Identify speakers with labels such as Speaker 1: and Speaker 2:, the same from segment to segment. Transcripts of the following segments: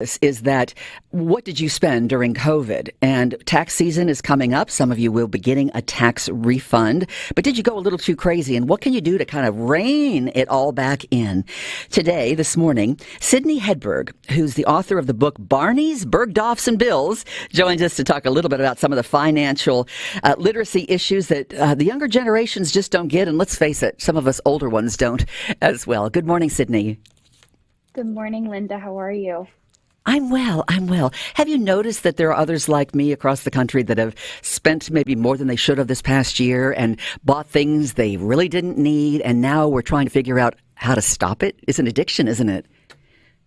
Speaker 1: This is that what did you spend during COVID? And tax season is coming up. Some of you will be getting a tax refund. But did you go a little too crazy? And what can you do to kind of rein it all back in? Today, this morning, Sydney Hedberg, who's the author of the book Barneys, Bergdorfs and Bills, joins us to talk a little bit about some of the financial literacy issues that the younger generations just don't get. And let's face it, some of us older ones don't as well. Good morning, Sydney.
Speaker 2: Good morning, Linda. How are you?
Speaker 1: I'm well. Have you noticed that there are others like me across the country that have spent maybe more than they should have this past year and bought things they really didn't need, and now we're trying to figure out how to stop it? It's an addiction, isn't it?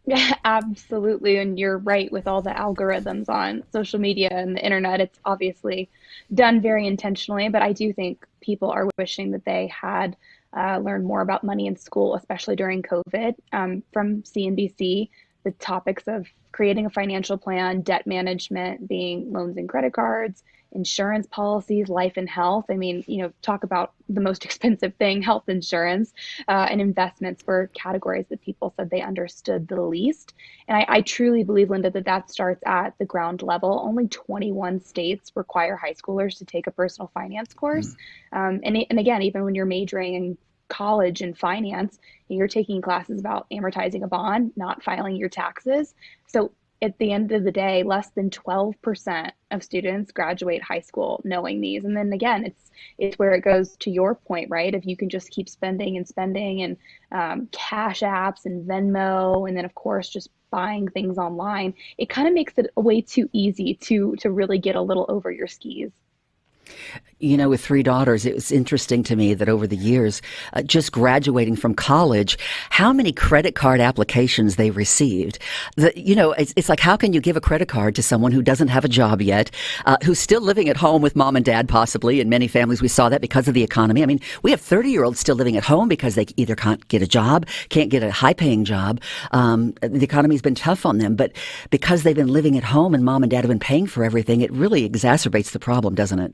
Speaker 2: Yeah, absolutely. And you're right with all the algorithms on social media and the internet. It's obviously done very intentionally, but I do think people are wishing that they had learned more about money in school, especially during COVID. From CNBC, the topics of creating a financial plan, debt management, being loans and credit cards, insurance policies, life and health. I mean, talk about the most expensive thing, health insurance, and investments were categories that people said they understood the least. And I truly believe, Linda, that starts at the ground level. Only 21 states require high schoolers to take a personal finance course. And again, even when you're majoring in college and finance, you're taking classes about amortizing a bond, not filing your taxes. So at the end of the day, less than 12% of students graduate high school knowing these. And then again, it's where it goes to your point, right? If you can just keep spending and cash apps and Venmo, and then of course just buying things online, it kind of makes it way too easy to really get a little over your skis.
Speaker 1: With 3 daughters, it was interesting to me that over the years, just graduating from college, how many credit card applications they received. It's like, how can you give a credit card to someone who doesn't have a job yet, who's still living at home with mom and dad, possibly? In many families, we saw that because of the economy. I mean, we have 30-year-olds still living at home because they either can't get a job, can't get a high-paying job. The economy's been tough on them, but because they've been living at home and mom and dad have been paying for everything, it really exacerbates the problem, doesn't it?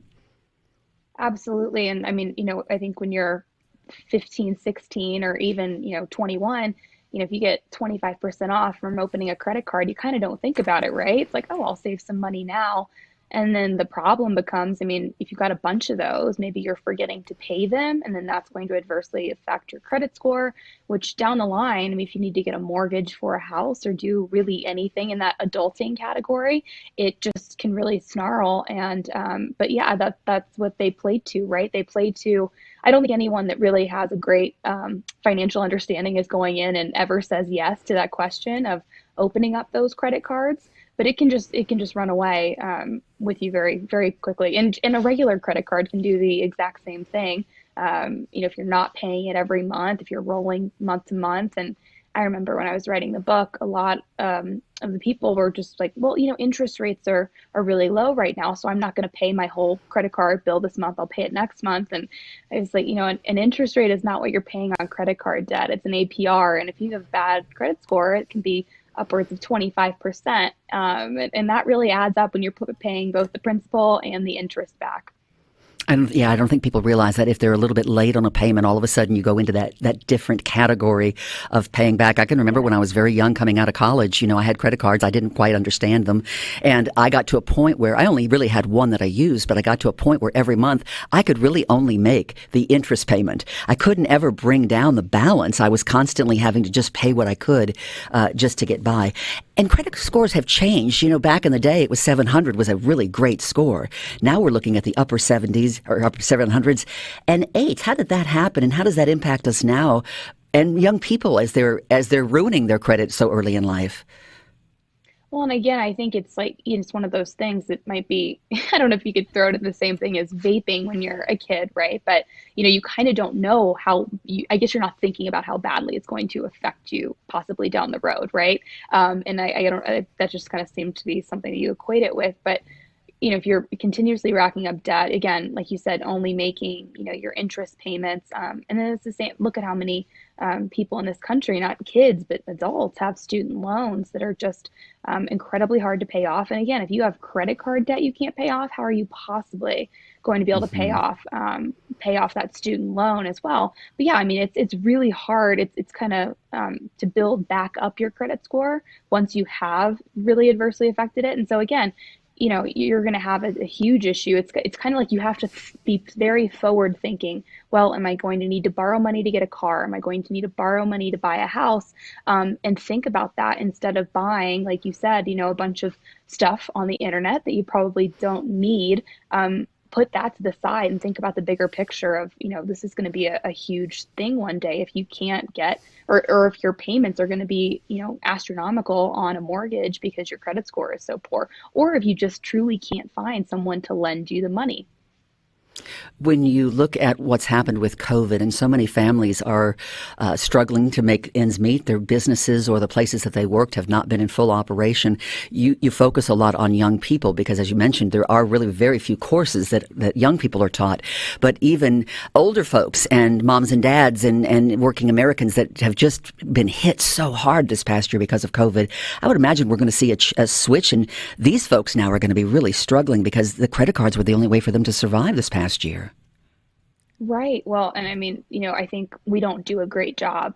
Speaker 2: Absolutely. And I mean, I think when you're 15, 16, or even, 21, if you get 25% off from opening a credit card, you kind of don't think about it, right? It's like, oh, I'll save some money now. And then the problem becomes, I mean, if you've got a bunch of those, maybe you're forgetting to pay them, and then that's going to adversely affect your credit score, which down the line, I mean, if you need to get a mortgage for a house or do really anything in that adulting category, it just can really snarl. And, but yeah, that's what they play to, right? They play to, I don't think anyone that really has a great financial understanding is going in and ever says yes to that question of opening up those credit cards. But it can just run away with you very, very quickly. And a regular credit card can do the exact same thing. If you're not paying it every month, if you're rolling month to month. And I remember when I was writing the book, a lot of the people were just like, well, interest rates are really low right now, so I'm not going to pay my whole credit card bill this month. I'll pay it next month. And it's like, an interest rate is not what you're paying on credit card debt. It's an APR. And if you have bad credit score, it can be upwards of 25%. And that really adds up when you're paying both the principal and the interest back.
Speaker 1: And I don't think people realize that if they're a little bit late on a payment, all of a sudden you go into that different category of paying back. I can remember when I was very young coming out of college, I had credit cards. I didn't quite understand them. And I got to a point where I only really had one that I used, but I got to a point where every month I could really only make the interest payment. I couldn't ever bring down the balance. I was constantly having to just pay what I could just to get by. And credit scores have changed. Back in the day, it was 700 was a really great score. Now we're looking at the upper 70s or upper 700s and 8s. How did that happen? And how does that impact us now and young people as they're ruining their credit so early in life?
Speaker 2: Well, and again, I think it's like, it's one of those things that might be, I don't know if you could throw it in the same thing as vaping when you're a kid, right? But, you kind of don't know I guess you're not thinking about how badly it's going to affect you possibly down the road, right? And that just kind of seemed to be something that you equate it with. But, if you're continuously racking up debt, again, like you said, only making, your interest payments. And then it's the same, look at how many people in this country, not kids, but adults, have student loans that are just incredibly hard to pay off. And again, if you have credit card debt you can't pay off, how are you possibly going to be able to pay off pay off that student loan as well. But yeah, I mean, it's really hard. It's kind of to build back up your credit score once you have really adversely affected it. And so again, you're going to have a huge issue. It's kind of like you have to be very forward thinking. Well, am I going to need to borrow money to get a car? Am I going to need to borrow money to buy a house? And think about that instead of buying, like you said, a bunch of stuff on the internet that you probably don't need. Put that to the side and think about the bigger picture of, this is going to be a huge thing one day if you can't get, or if your payments are going to be, astronomical on a mortgage because your credit score is so poor, or if you just truly can't find someone to lend you the money.
Speaker 1: When you look at what's happened with COVID, and so many families are struggling to make ends meet, their businesses or the places that they worked have not been in full operation, you focus a lot on young people because, as you mentioned, there are really very few courses that young people are taught. But even older folks and moms and dads and working Americans that have just been hit so hard this past year because of COVID, I would imagine we're going to see a switch, and these folks now are going to be really struggling because the credit cards were the only way for them to survive this past year.
Speaker 2: Right. Well, and I mean, I think we don't do a great job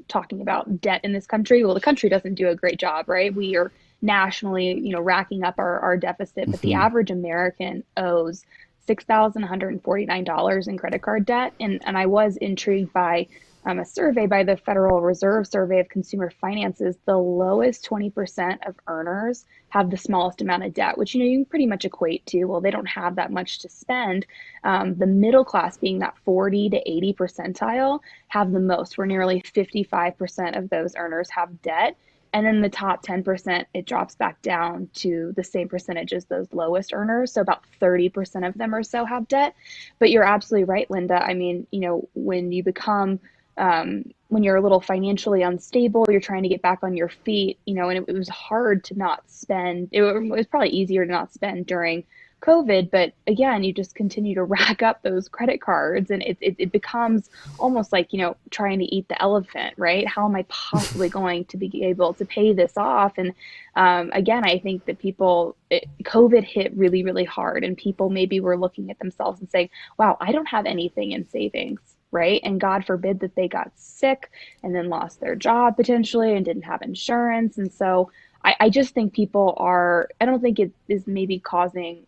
Speaker 2: talking about debt in this country. Well, the country doesn't do a great job, right? We are nationally, racking up our deficit, but the average American owes $6,149 in credit card debt. And I was intrigued by a survey by the Federal Reserve Survey of Consumer Finances. The lowest 20% of earners have the smallest amount of debt, which, you can pretty much equate to, well, they don't have that much to spend. The middle class, being that 40 to 80 percentile, have the most, where nearly 55% of those earners have debt. And then the top 10%, it drops back down to the same percentage as those lowest earners. So about 30% of them or so have debt. But you're absolutely right, Linda. I mean, when you become when you're a little financially unstable, you're trying to get back on your feet, and it was hard to not spend. It was probably easier to not spend during COVID, but again, you just continue to rack up those credit cards, and it becomes almost like, trying to eat the elephant, right? How am I possibly going to be able to pay this off? And again, I think that COVID hit really, really hard, and people maybe were looking at themselves and saying, wow, I don't have anything in savings. Right. And God forbid that they got sick and then lost their job potentially and didn't have insurance. And so I just think I don't think it is maybe causing,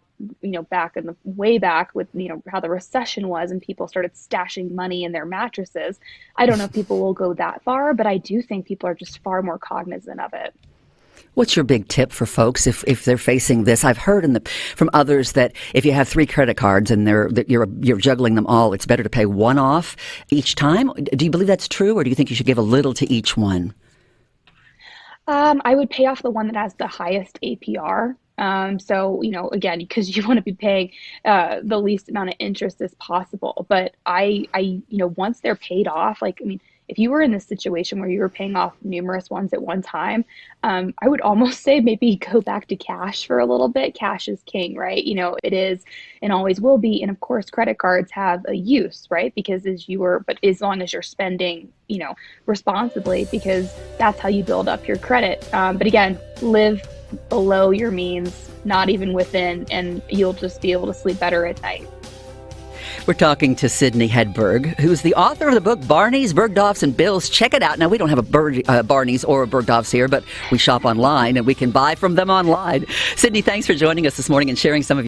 Speaker 2: back in the way back with, how the recession was and people started stashing money in their mattresses. I don't know if people will go that far, but I do think people are just far more cognizant of it.
Speaker 1: What's your big tip for folks if they're facing this? I've heard from others that if you have 3 credit cards and you're juggling them all, it's better to pay one off each time. Do you believe that's true, or do you think you should give a little to each one?
Speaker 2: I would pay off the one that has the highest APR. So, again, because you want to be paying the least amount of interest as possible. But once they're paid off, if you were in this situation where you were paying off numerous ones at one time, I would almost say maybe go back to cash for a little bit. Cash is king, right? It is and always will be. And of course, credit cards have a use, right? Because but as long as you're spending, responsibly, because that's how you build up your credit. But again, live below your means, not even within, and you'll just be able to sleep better at night.
Speaker 1: We're talking to Sydney Hedberg, who's the author of the book Barneys, Bergdorfs and Bills. Check it out. Now, we don't have a Barneys or a Bergdorfs here, but we shop online and we can buy from them online. Sydney, thanks for joining us this morning and sharing some of